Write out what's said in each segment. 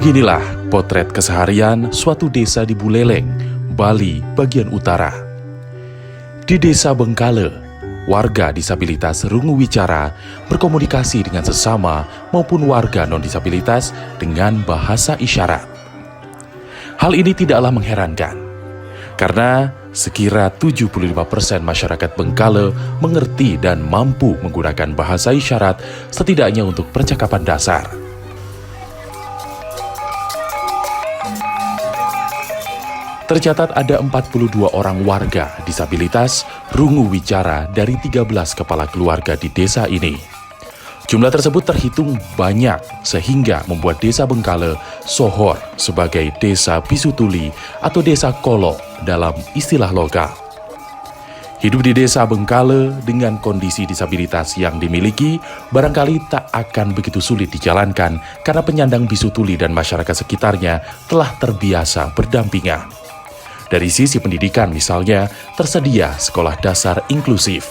Beginilah potret keseharian suatu desa di Buleleng, Bali bagian utara. Di desa Bengkale, warga disabilitas rungu wicara berkomunikasi dengan sesama maupun warga non-disabilitas dengan bahasa isyarat. Hal ini tidaklah mengherankan, karena sekira 75% masyarakat Bengkale mengerti dan mampu menggunakan bahasa isyarat setidaknya untuk percakapan dasar. Tercatat ada 42 orang warga disabilitas rungu wicara dari 13 kepala keluarga di desa ini. Jumlah tersebut terhitung banyak sehingga membuat desa Bengkale sohor sebagai desa bisu tuli atau desa kolok dalam istilah lokal. Hidup di desa Bengkale dengan kondisi disabilitas yang dimiliki barangkali tak akan begitu sulit dijalankan karena penyandang bisu tuli dan masyarakat sekitarnya telah terbiasa berdampingan. Dari sisi pendidikan misalnya, tersedia sekolah dasar inklusif.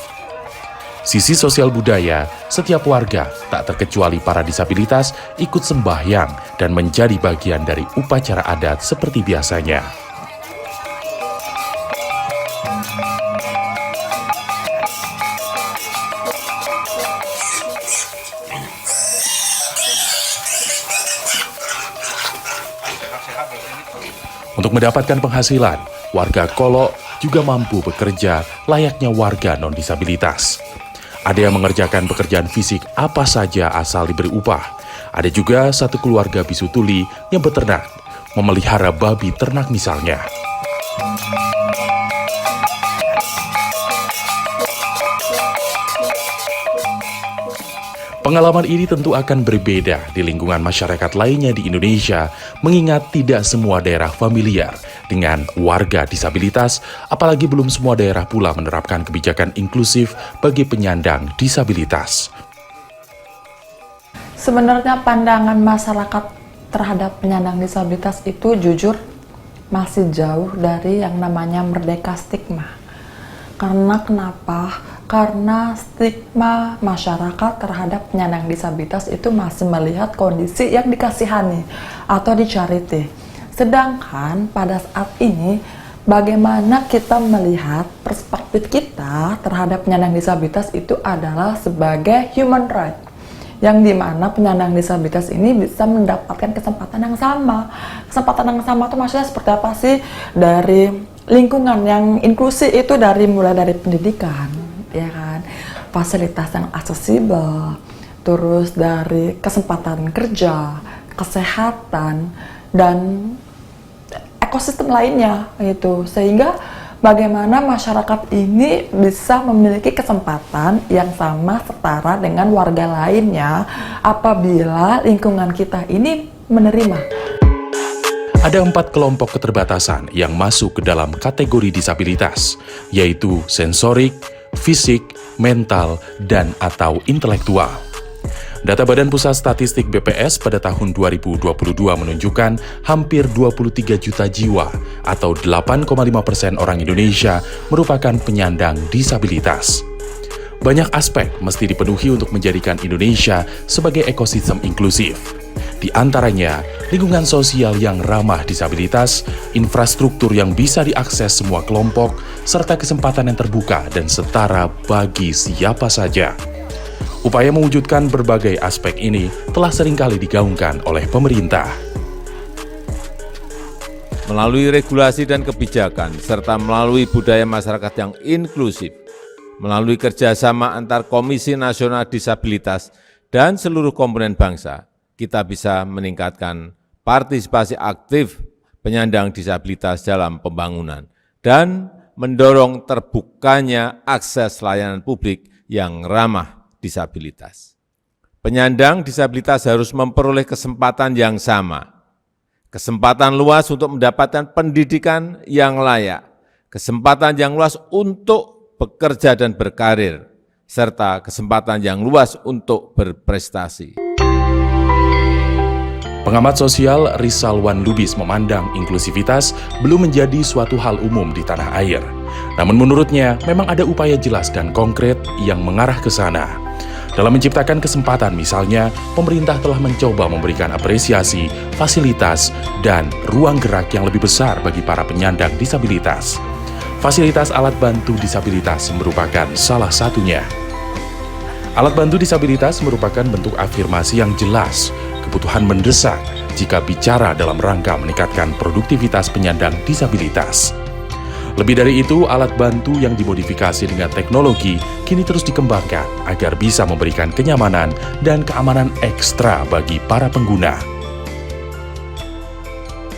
Sisi sosial budaya, setiap warga, tak terkecuali para disabilitas, ikut sembahyang dan menjadi bagian dari upacara adat seperti biasanya. Untuk mendapatkan penghasilan, warga kolok juga mampu bekerja layaknya warga non-disabilitas. Ada yang mengerjakan pekerjaan fisik apa saja asal diberi upah. Ada juga satu keluarga bisu tuli yang beternak, memelihara babi ternak misalnya. Pengalaman ini tentu akan berbeda di lingkungan masyarakat lainnya di Indonesia, mengingat tidak semua daerah familiar dengan warga disabilitas, apalagi belum semua daerah pula menerapkan kebijakan inklusif bagi penyandang disabilitas. Sebenarnya pandangan masyarakat terhadap penyandang disabilitas itu jujur masih jauh dari yang namanya merdeka stigma. Karena kenapa? Karena stigma masyarakat terhadap penyandang disabilitas itu masih melihat kondisi yang dikasihani atau di-charity. Sedangkan pada saat ini, bagaimana kita melihat perspektif kita terhadap penyandang disabilitas itu adalah sebagai human right, yang dimana penyandang disabilitas ini bisa mendapatkan kesempatan yang sama. Kesempatan yang sama itu maksudnya seperti apa sih? Dari lingkungan yang inklusi itu mulai dari pendidikan, ya kan, fasilitas yang aksesibel, terus dari kesempatan kerja, kesehatan, dan ekosistem lainnya gitu. Sehingga bagaimana masyarakat ini bisa memiliki kesempatan yang sama setara dengan warga lainnya apabila lingkungan kita ini menerima. Ada 4 kelompok keterbatasan yang masuk ke dalam kategori disabilitas, yaitu sensorik, fisik, mental, dan atau intelektual. Data Badan Pusat Statistik BPS pada tahun 2022 menunjukkan hampir 23 juta jiwa atau 8,5% orang Indonesia merupakan penyandang disabilitas. Banyak aspek mesti dipenuhi untuk menjadikan Indonesia sebagai ekosistem inklusif. Di antaranya, lingkungan sosial yang ramah disabilitas, infrastruktur yang bisa diakses semua kelompok, serta kesempatan yang terbuka dan setara bagi siapa saja. Upaya mewujudkan berbagai aspek ini telah seringkali digaungkan oleh pemerintah. Melalui regulasi dan kebijakan, serta melalui budaya masyarakat yang inklusif, melalui kerjasama antar Komisi Nasional Disabilitas dan seluruh komponen bangsa, kita bisa meningkatkan partisipasi aktif penyandang disabilitas dalam pembangunan dan mendorong terbukanya akses layanan publik yang ramah disabilitas. Penyandang disabilitas harus memperoleh kesempatan yang sama, kesempatan luas untuk mendapatkan pendidikan yang layak, kesempatan yang luas untuk bekerja dan berkarir, serta kesempatan yang luas untuk berprestasi. Pengamat sosial Rizalwan Lubis memandang inklusivitas belum menjadi suatu hal umum di tanah air. Namun menurutnya memang ada upaya jelas dan konkret yang mengarah ke sana. Dalam menciptakan kesempatan misalnya, pemerintah telah mencoba memberikan apresiasi, fasilitas, dan ruang gerak yang lebih besar bagi para penyandang disabilitas. Fasilitas alat bantu disabilitas merupakan salah satunya. Alat bantu disabilitas merupakan bentuk afirmasi yang jelas, kebutuhan mendesak jika bicara dalam rangka meningkatkan produktivitas penyandang disabilitas. Lebih dari itu, alat bantu yang dimodifikasi dengan teknologi kini terus dikembangkan agar bisa memberikan kenyamanan dan keamanan ekstra bagi para pengguna.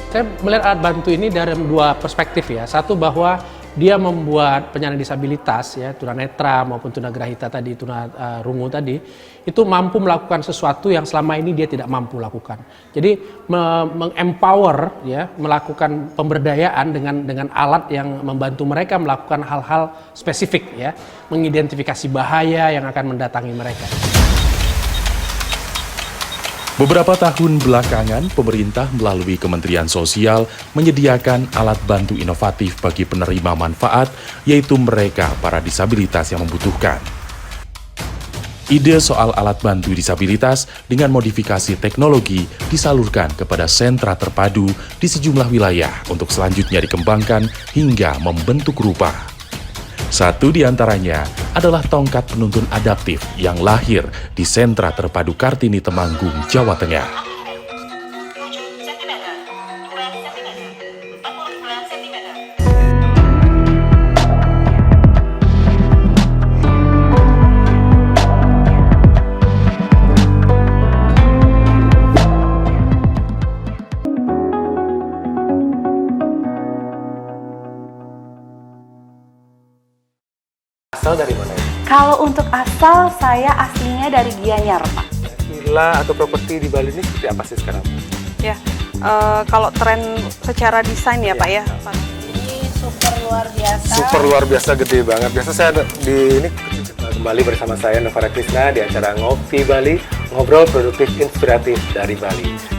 Saya melihat alat bantu ini dari dua perspektif ya. Satu bahwa dia membuat penyandang disabilitas ya, tunanetra maupun tunagrahita tadi, tunarungu tadi, itu mampu melakukan sesuatu yang selama ini dia tidak mampu lakukan. Jadi mengempower ya, melakukan pemberdayaan dengan alat yang membantu mereka melakukan hal-hal spesifik ya, mengidentifikasi bahaya yang akan mendatangi mereka. Beberapa tahun belakangan, pemerintah melalui Kementerian Sosial menyediakan alat bantu inovatif bagi penerima manfaat, yaitu mereka para disabilitas yang membutuhkan. Ide soal alat bantu disabilitas dengan modifikasi teknologi disalurkan kepada sentra terpadu di sejumlah wilayah untuk selanjutnya dikembangkan hingga membentuk rupa. Satu di antaranya adalah tongkat penuntun adaptif yang lahir di Sentra Terpadu Kartini Temanggung, Jawa Tengah. Asal dari mana? Kalau untuk asal, saya aslinya dari Gianyar, Pak. Villa atau properti di Bali ini seperti apa sih sekarang? Ya, kalau tren secara desain ya, Pak ya. Ini super luar biasa. Super luar biasa, gede banget. Biasa saya ada di ini kembali bersama saya Novara Krisna di acara Ngopi Bali, ngobrol produktif inspiratif dari Bali.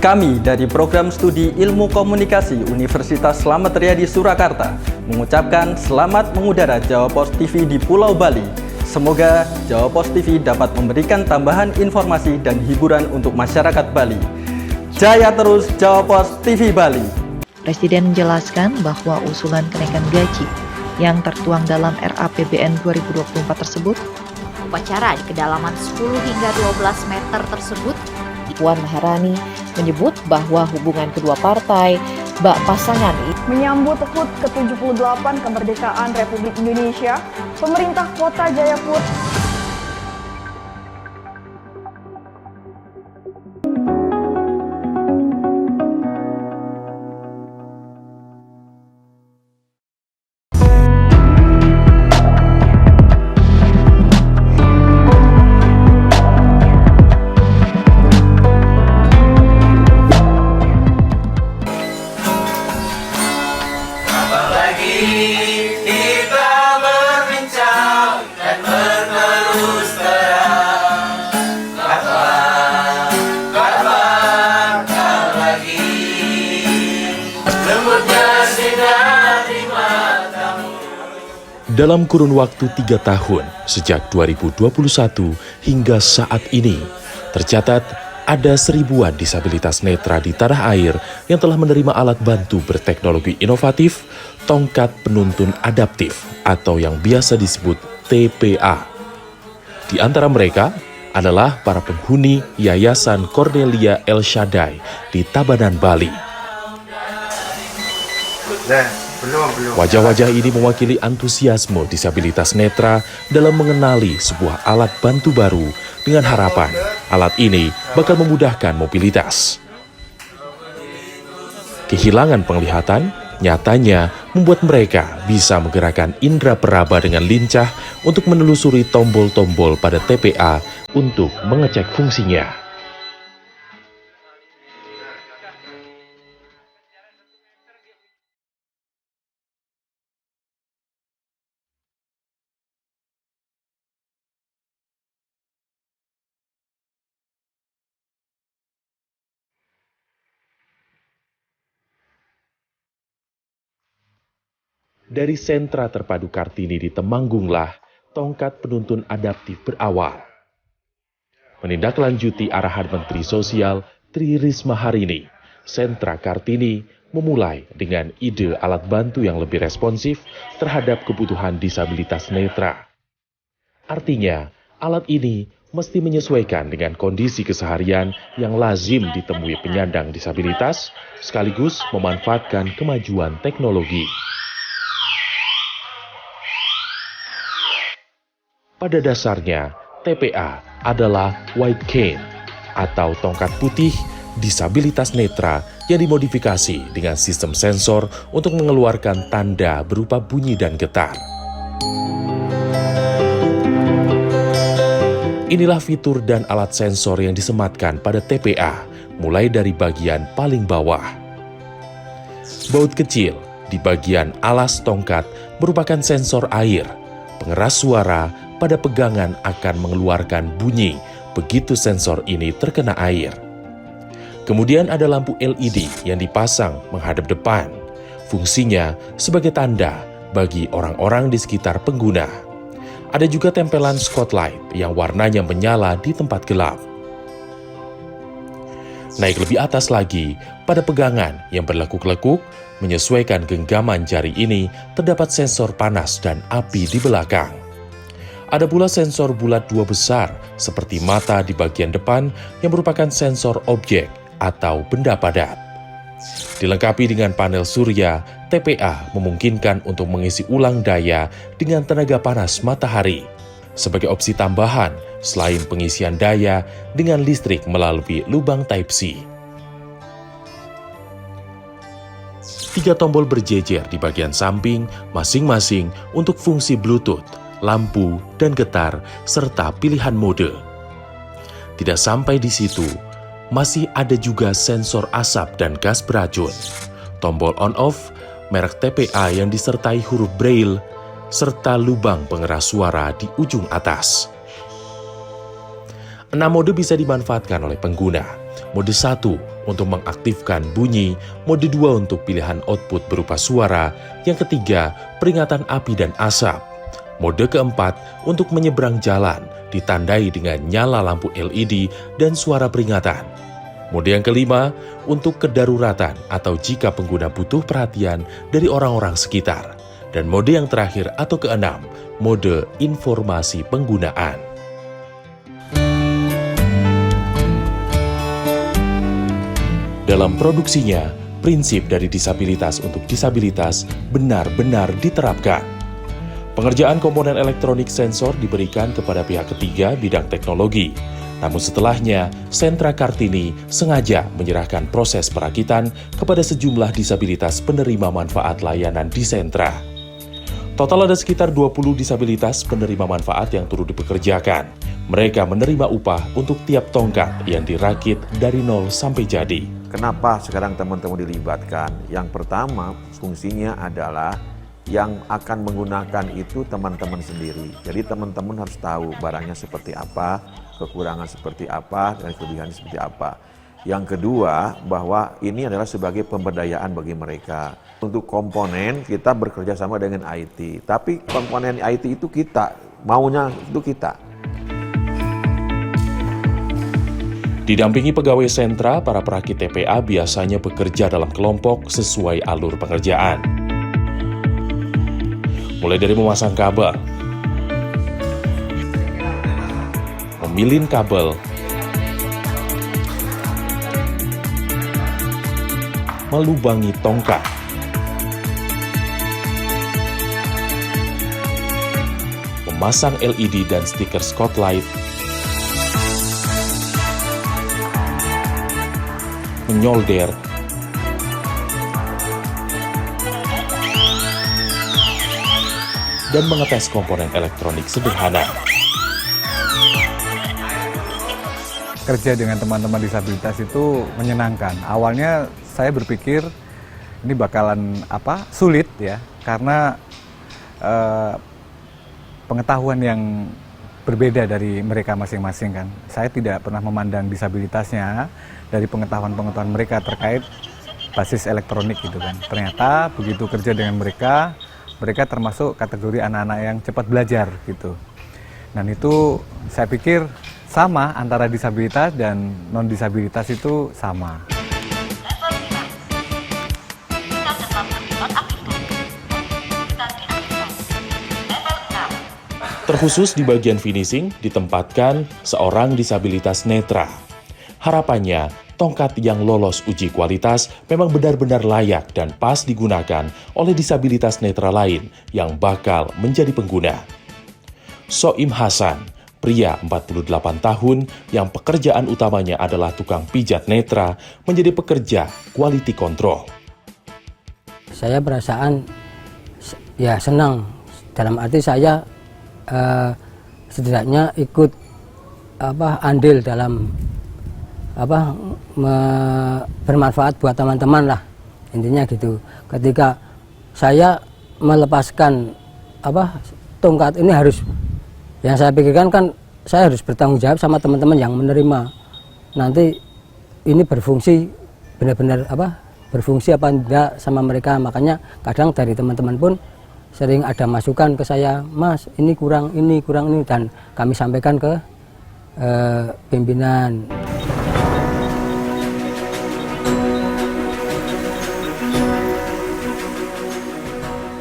Kami dari Program Studi Ilmu Komunikasi Universitas Slamet Riyadi Surakarta mengucapkan selamat mengudara Jawa Pos TV di Pulau Bali. Semoga Jawa Pos TV dapat memberikan tambahan informasi dan hiburan untuk masyarakat Bali. Jaya terus Jawa Pos TV Bali. Presiden menjelaskan bahwa usulan kenaikan gaji yang tertuang dalam RAPBN 2024 tersebut, Upacara di kedalaman 10 hingga 12 meter tersebut, Puan Maharani menyebut bahwa hubungan kedua partai, bak pasangan menyambut HUT ke-78 kemerdekaan Republik Indonesia, pemerintah Kota Jayapura Dalam kurun waktu 3 tahun, sejak 2021 hingga saat ini, tercatat ada 1000-an disabilitas netra di tanah air yang telah menerima alat bantu berteknologi inovatif, tongkat penuntun adaptif atau yang biasa disebut TPA. Di antara mereka adalah para penghuni Yayasan Cornelia El Shaddai di Tabanan, Bali. Wajah-wajah ini mewakili antusiasme disabilitas netra dalam mengenali sebuah alat bantu baru dengan harapan alat ini bakal memudahkan mobilitas. Kehilangan penglihatan nyatanya membuat mereka bisa menggerakkan indera peraba dengan lincah untuk menelusuri tombol-tombol pada TPA untuk mengecek fungsinya. Dari sentra terpadu Kartini di Temanggunglah, tongkat penuntun adaptif berawal. Menindaklanjuti arahan Menteri Sosial Tri Risma hari ini, sentra Kartini memulai dengan ide alat bantu yang lebih responsif terhadap kebutuhan disabilitas netra. Artinya, alat ini mesti menyesuaikan dengan kondisi keseharian yang lazim ditemui penyandang disabilitas, sekaligus memanfaatkan kemajuan teknologi. Pada dasarnya, TPA adalah white cane atau tongkat putih disabilitas netra yang dimodifikasi dengan sistem sensor untuk mengeluarkan tanda berupa bunyi dan getar. Inilah fitur dan alat sensor yang disematkan pada TPA, mulai dari bagian paling bawah. Baut kecil di bagian alas tongkat merupakan sensor air. Pengeras suara pada pegangan akan mengeluarkan bunyi begitu sensor ini terkena air. Kemudian ada lampu LED yang dipasang menghadap depan. Fungsinya sebagai tanda bagi orang-orang di sekitar pengguna. Ada juga tempelan spotlight yang warnanya menyala di tempat gelap. Naik lebih atas lagi, pada pegangan yang berlekuk-lekuk, menyesuaikan genggaman jari ini terdapat sensor panas dan api di belakang. Ada pula sensor bulat dua besar seperti mata di bagian depan yang merupakan sensor objek atau benda padat. Dilengkapi dengan panel surya, TPA memungkinkan untuk mengisi ulang daya dengan tenaga panas matahari. Sebagai opsi tambahan, selain pengisian daya dengan listrik melalui lubang Type-C. 3 tombol berjejer di bagian samping masing-masing untuk fungsi Bluetooth, lampu, dan getar, serta pilihan mode. Tidak sampai di situ, masih ada juga sensor asap dan gas beracun, tombol on-off, merek TPA yang disertai huruf Braille, serta lubang pengeras suara di ujung atas. 6 mode bisa dimanfaatkan oleh pengguna. Mode 1 untuk mengaktifkan bunyi, mode 2 untuk pilihan output berupa suara, yang ketiga peringatan api dan asap. Mode keempat untuk menyeberang jalan, ditandai dengan nyala lampu LED dan suara peringatan. Mode yang kelima untuk kedaruratan atau jika pengguna butuh perhatian dari orang-orang sekitar. Dan mode yang terakhir atau keenam, mode informasi penggunaan. Dalam produksinya, prinsip dari disabilitas untuk disabilitas benar-benar diterapkan. Pengerjaan komponen elektronik sensor diberikan kepada pihak ketiga bidang teknologi. Namun setelahnya, sentra Kartini sengaja menyerahkan proses perakitan kepada sejumlah disabilitas penerima manfaat layanan di sentra. Total ada sekitar 20 disabilitas penerima manfaat yang turut dipekerjakan. Mereka menerima upah untuk tiap tongkat yang dirakit dari nol sampai jadi. Kenapa sekarang teman-teman dilibatkan? Yang pertama, fungsinya adalah yang akan menggunakan itu teman-teman sendiri. Jadi teman-teman harus tahu barangnya seperti apa, kekurangan seperti apa, dan kelebihan seperti apa. Yang kedua, bahwa ini adalah sebagai pemberdayaan bagi mereka. Untuk komponen, kita bekerja sama dengan IT. Tapi komponen IT itu kita, maunya itu kita. Didampingi pegawai sentra, para perakit TPA biasanya bekerja dalam kelompok sesuai alur pengerjaan. Mulai dari memasang kabel, memilin kabel, melubangi tongkat, memasang LED dan stiker spotlight, menyolder, dan mengetes komponen elektronik sederhana. Kerja dengan teman-teman disabilitas itu menyenangkan. Awalnya saya berpikir ini bakalan sulit ya, karena pengetahuan yang berbeda dari mereka masing-masing kan. Saya tidak pernah memandang disabilitasnya dari pengetahuan-pengetahuan mereka terkait basis elektronik gitu kan. Ternyata begitu kerja dengan mereka, mereka termasuk kategori anak-anak yang cepat belajar gitu. Dan itu saya pikir sama antara disabilitas dan non-disabilitas itu sama. Terkhusus di bagian finishing ditempatkan seorang disabilitas netra. Harapannya, tongkat yang lolos uji kualitas memang benar-benar layak dan pas digunakan oleh disabilitas netra lain yang bakal menjadi pengguna. Soim Hasan, pria 48 tahun yang pekerjaan utamanya adalah tukang pijat netra, menjadi pekerja quality control. Saya perasaan ya senang, dalam arti saya setidaknya ikut andil dalam bermanfaat buat teman-teman lah, intinya gitu. Ketika saya melepaskan tongkat ini, harus yang saya pikirkan kan saya harus bertanggung jawab sama teman-teman yang menerima. Nanti ini berfungsi benar-benar berfungsi apa enggak sama mereka. Makanya kadang dari teman-teman pun sering ada masukan ke saya, Mas ini kurang ini, dan kami sampaikan ke pimpinan.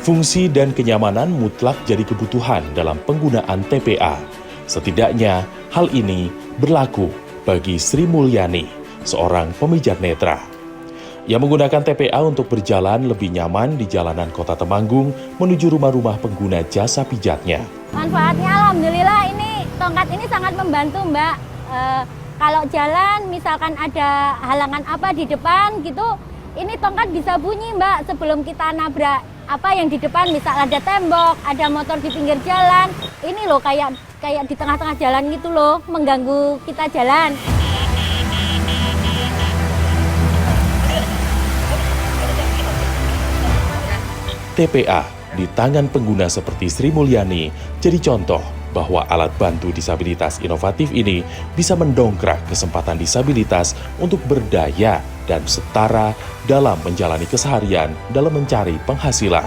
Fungsi dan kenyamanan mutlak jadi kebutuhan dalam penggunaan TPA. Setidaknya hal ini berlaku bagi Sri Mulyani, seorang pemijat netra. Ia menggunakan TPA untuk berjalan lebih nyaman di jalanan Kota Temanggung menuju rumah-rumah pengguna jasa pijatnya. Manfaatnya alhamdulillah ini tongkat ini sangat membantu, Mbak. Kalau jalan misalkan ada halangan apa di depan gitu, ini tongkat bisa bunyi, Mbak, sebelum kita nabrak yang di depan, misal ada tembok, ada motor di pinggir jalan. Ini loh kayak di tengah-tengah jalan gitu loh, mengganggu kita jalan. TPA di tangan pengguna seperti Sri Mulyani jadi contoh bahwa alat bantu disabilitas inovatif ini bisa mendongkrak kesempatan disabilitas untuk berdaya dan setara dalam menjalani keseharian dalam mencari penghasilan.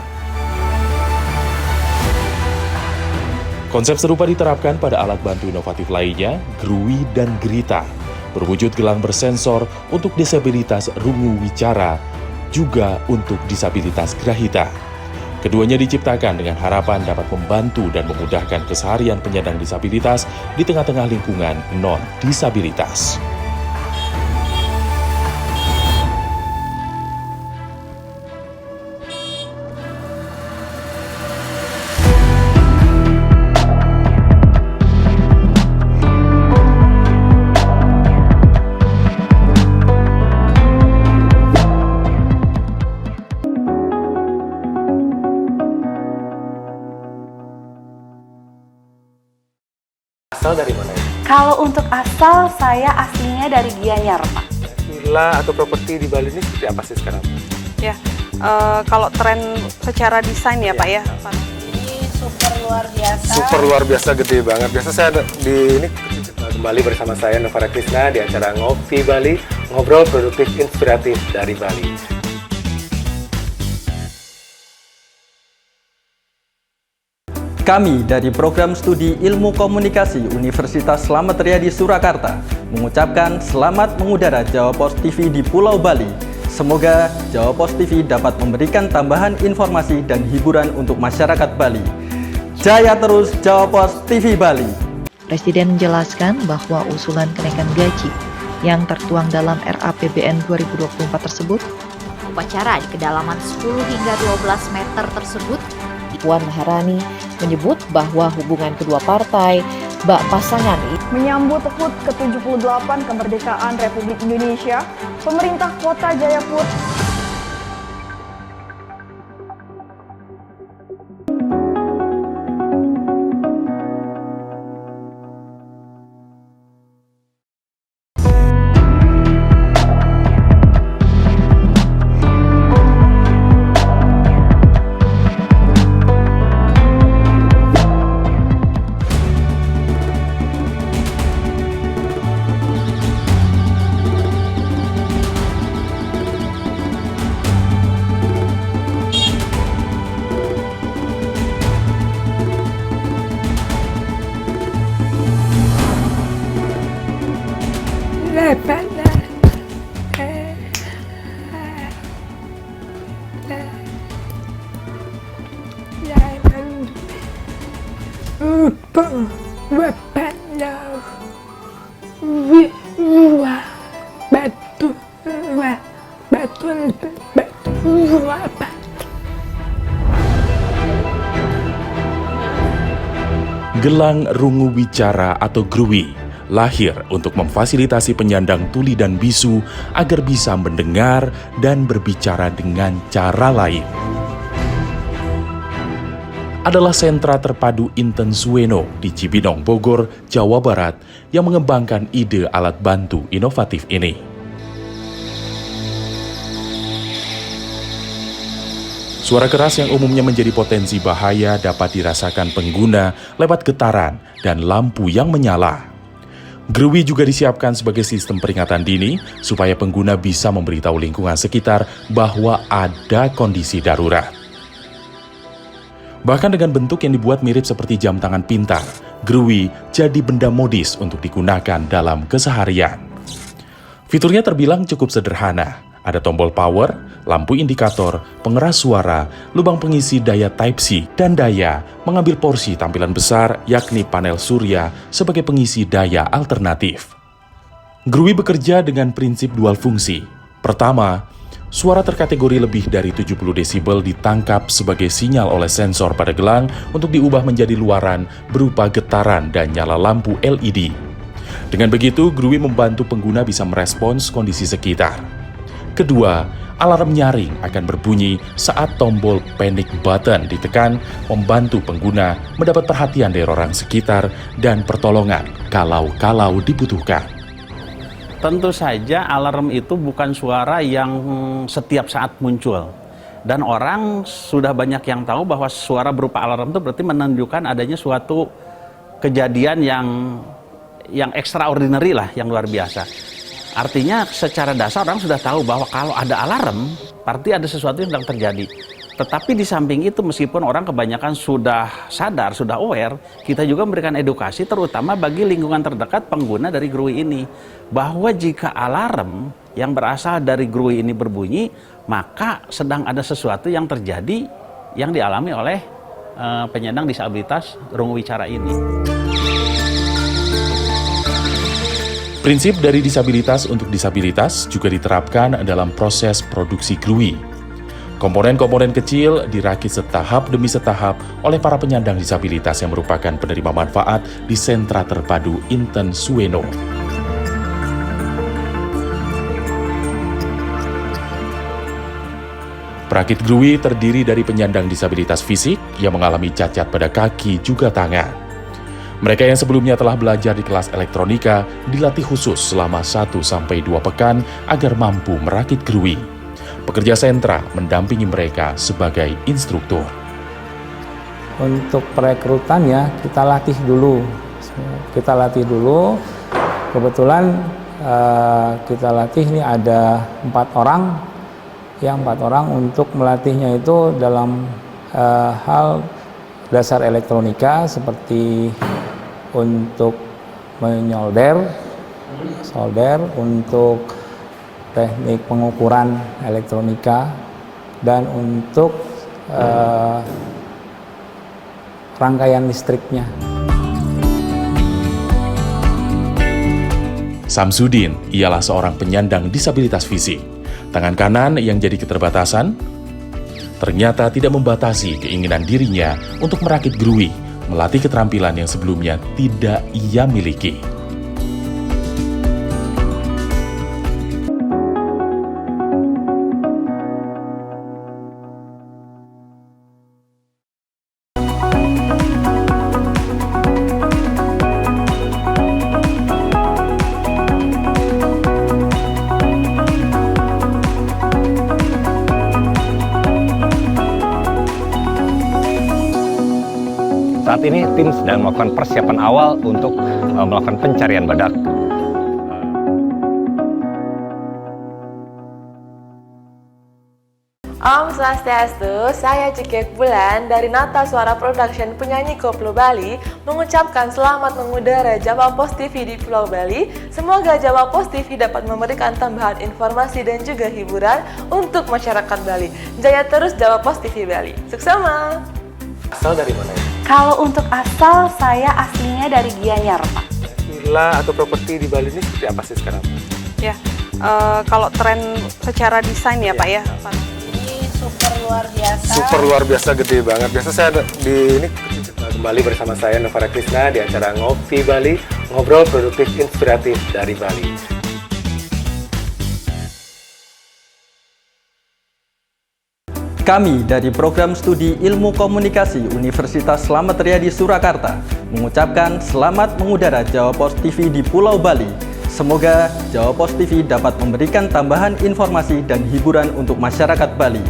Konsep serupa diterapkan pada alat bantu inovatif lainnya, Grui dan Grita, berwujud gelang bersensor untuk disabilitas rungu wicara, juga untuk disabilitas grahita. Keduanya diciptakan dengan harapan dapat membantu dan memudahkan keseharian penyandang disabilitas di tengah-tengah lingkungan non-disabilitas. Asal dari mana ya? Kalau untuk asal, saya aslinya dari Gianyar, Pak. Villa atau properti di Bali ini seperti apa sih sekarang? Ya, kalau tren secara desain ya, Pak ya. Ini super luar biasa. Super luar biasa, gede banget. Biasa saya ini kembali bersama saya Novara Krisna di acara Ngopi Bali, ngobrol produktif inspiratif dari Bali. Kami dari Program Studi Ilmu Komunikasi Universitas Slamet Riyadi Surakarta mengucapkan selamat mengudara Jawa Pos TV di Pulau Bali. Semoga Jawa Pos TV dapat memberikan tambahan informasi dan hiburan untuk masyarakat Bali. Jaya terus Jawa Pos TV Bali. Presiden menjelaskan bahwa usulan kenaikan gaji yang tertuang dalam RAPBN 2024 tersebut, upacara di kedalaman 10 hingga 12 meter tersebut, Puan Maharani menyebut bahwa hubungan kedua partai, bak pasangan menyambut HUT ke-78 kemerdekaan Republik Indonesia, pemerintah Kota Jayapura bapaknya batu apa. Gelang rungu wicara atau gruwi lahir untuk memfasilitasi penyandang tuli dan bisu agar bisa mendengar dan berbicara dengan cara lain. Adalah sentra terpadu Inten Suweno di Cibinong, Bogor, Jawa Barat yang mengembangkan ide alat bantu inovatif ini. Suara keras yang umumnya menjadi potensi bahaya dapat dirasakan pengguna lewat getaran dan lampu yang menyala. Gruwi juga disiapkan sebagai sistem peringatan dini supaya pengguna bisa memberitahu lingkungan sekitar bahwa ada kondisi darurat. Bahkan dengan bentuk yang dibuat mirip seperti jam tangan pintar, gruwi jadi benda modis untuk digunakan dalam keseharian. Fiturnya terbilang cukup sederhana. Ada tombol power, lampu indikator, pengeras suara, lubang pengisi daya Type-C, dan daya mengambil porsi tampilan besar yakni panel surya sebagai pengisi daya alternatif. Gruwi bekerja dengan prinsip dual fungsi. Pertama, suara terkategori lebih dari 70 desibel ditangkap sebagai sinyal oleh sensor pada gelang untuk diubah menjadi luaran berupa getaran dan nyala lampu LED. Dengan begitu, gruwi membantu pengguna bisa merespons kondisi sekitar. Kedua, alarm nyaring akan berbunyi saat tombol panic button ditekan, membantu pengguna mendapat perhatian dari orang sekitar dan pertolongan kalau dibutuhkan. Tentu saja alarm itu bukan suara yang setiap saat muncul. Dan orang sudah banyak yang tahu bahwa suara berupa alarm itu berarti menunjukkan adanya suatu kejadian yang extraordinary lah, yang luar biasa. Artinya secara dasar orang sudah tahu bahwa kalau ada alarm, berarti ada sesuatu yang sedang terjadi. Tetapi di samping itu, meskipun orang kebanyakan sudah sadar, sudah aware, kita juga memberikan edukasi terutama bagi lingkungan terdekat pengguna dari gruwi ini. Bahwa jika alarm yang berasal dari gruwi ini berbunyi, maka sedang ada sesuatu yang terjadi yang dialami oleh penyandang disabilitas rungu wicara ini. Prinsip dari disabilitas untuk disabilitas juga diterapkan dalam proses produksi gruwi. Komponen-komponen kecil dirakit setahap demi setahap oleh para penyandang disabilitas yang merupakan penerima manfaat di sentra terpadu Inten Suweno. Perakit gruwi terdiri dari penyandang disabilitas fisik yang mengalami cacat pada kaki juga tangan. Mereka yang sebelumnya telah belajar di kelas elektronika dilatih khusus selama 1-2 pekan agar mampu merakit gruwi. Pekerja sentra mendampingi mereka sebagai instruktur. Untuk perekrutannya kita latih dulu. Kebetulan kita latih ini ada 4 orang. Yang 4 orang untuk melatihnya itu dalam hal dasar elektronika seperti untuk menyolder, untuk teknik pengukuran elektronika, dan untuk rangkaian listriknya. Samsudin ialah seorang penyandang disabilitas fisik. Tangan kanan yang jadi keterbatasan ternyata tidak membatasi keinginan dirinya untuk merakit gruwi, melatih keterampilan yang sebelumnya tidak ia miliki. Saat ini tim sedang melakukan persiapan awal untuk melakukan pencarian badak. Om Swastiastu, saya Cikek Bulan dari Nata Suara Production penyanyi Koplo Bali mengucapkan selamat mengudara Jawa Pos TV di Pulau Bali. Semoga Jawa Pos TV dapat memberikan tambahan informasi dan juga hiburan untuk masyarakat Bali. Jaya terus Jawa Pos TV Bali. Suksema! Asal dari mana ya? Kalau untuk asal, saya aslinya dari Gianyar, Pak. Villa atau properti di Bali ini seperti apa sih sekarang? Ya, kalau tren secara desain ya Pak ya. Ini super luar biasa. Super luar biasa, gede banget. Biasa saya di ini kembali bersama saya Novara Krisna di acara Ngopi Bali, ngobrol produktif inspiratif dari Bali. Kami dari Program Studi Ilmu Komunikasi Universitas Slamet Riyadi Surakarta mengucapkan selamat mengudara Jawa Pos TV di Pulau Bali. Semoga Jawa Pos TV dapat memberikan tambahan informasi dan hiburan untuk masyarakat Bali.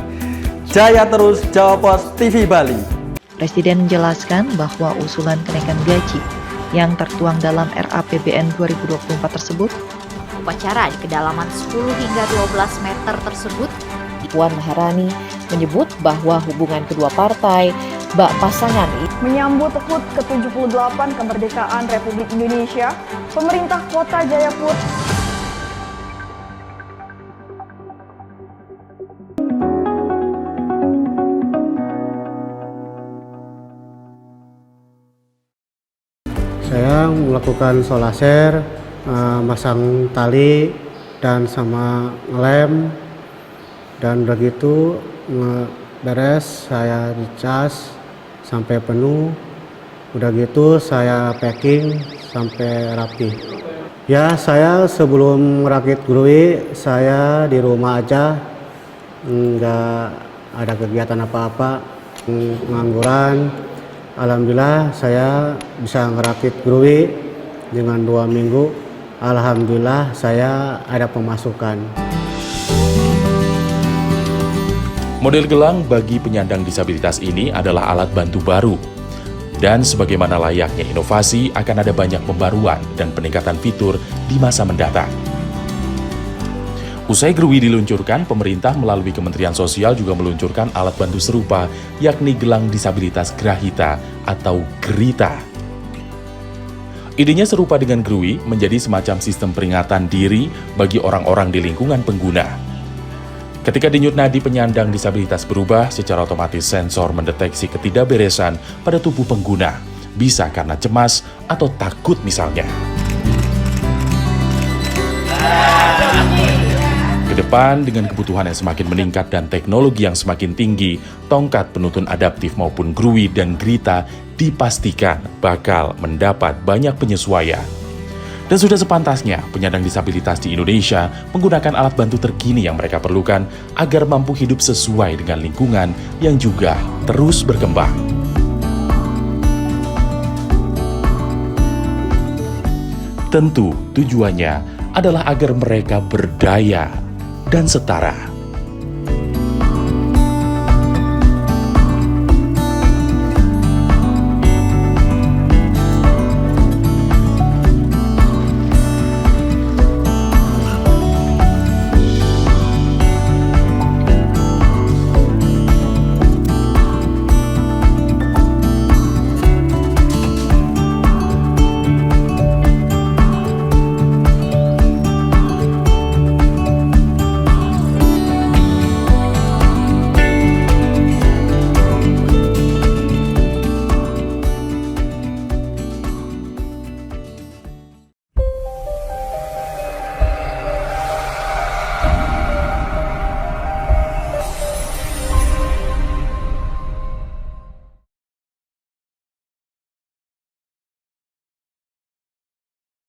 Jaya terus Jawa Pos TV Bali. Presiden menjelaskan bahwa usulan kenaikan gaji yang tertuang dalam RAPBN 2024 tersebut, upacara di kedalaman 10 hingga 12 meter tersebut, Puan Maharani menyebut bahwa hubungan kedua partai, bak pasangan Menyambut HUT ke-78 kemerdekaan Republik Indonesia, pemerintah Kota Jayapura saya melakukan solaser, masang tali dan sama ngelem, dan begitu beres saya dicas sampai penuh, udah gitu saya packing sampai rapi. Ya, saya sebelum merakit grui saya di rumah aja, nggak ada kegiatan apa-apa, pengangguran. Alhamdulillah saya bisa ngerakit grui dengan 2 minggu. Alhamdulillah saya ada pemasukan. Model gelang bagi penyandang disabilitas ini adalah alat bantu baru. Dan sebagaimana layaknya inovasi, akan ada banyak pembaruan dan peningkatan fitur di masa mendatang. Usai Grui diluncurkan, pemerintah melalui Kementerian Sosial juga meluncurkan alat bantu serupa, yakni gelang disabilitas Grahita atau Grita. Idenya serupa dengan Grui, menjadi semacam sistem peringatan diri bagi orang-orang di lingkungan pengguna. Ketika denyut nadi penyandang disabilitas berubah, secara otomatis sensor mendeteksi ketidakberesan pada tubuh pengguna, bisa karena cemas atau takut misalnya. Kedepan, dengan kebutuhan yang semakin meningkat dan teknologi yang semakin tinggi, tongkat penuntun adaptif maupun Grui dan Grita dipastikan bakal mendapat banyak penyesuaian. Dan sudah sepantasnya penyandang disabilitas di Indonesia menggunakan alat bantu terkini yang mereka perlukan agar mampu hidup sesuai dengan lingkungan yang juga terus berkembang. Tentu tujuannya adalah agar mereka berdaya dan setara.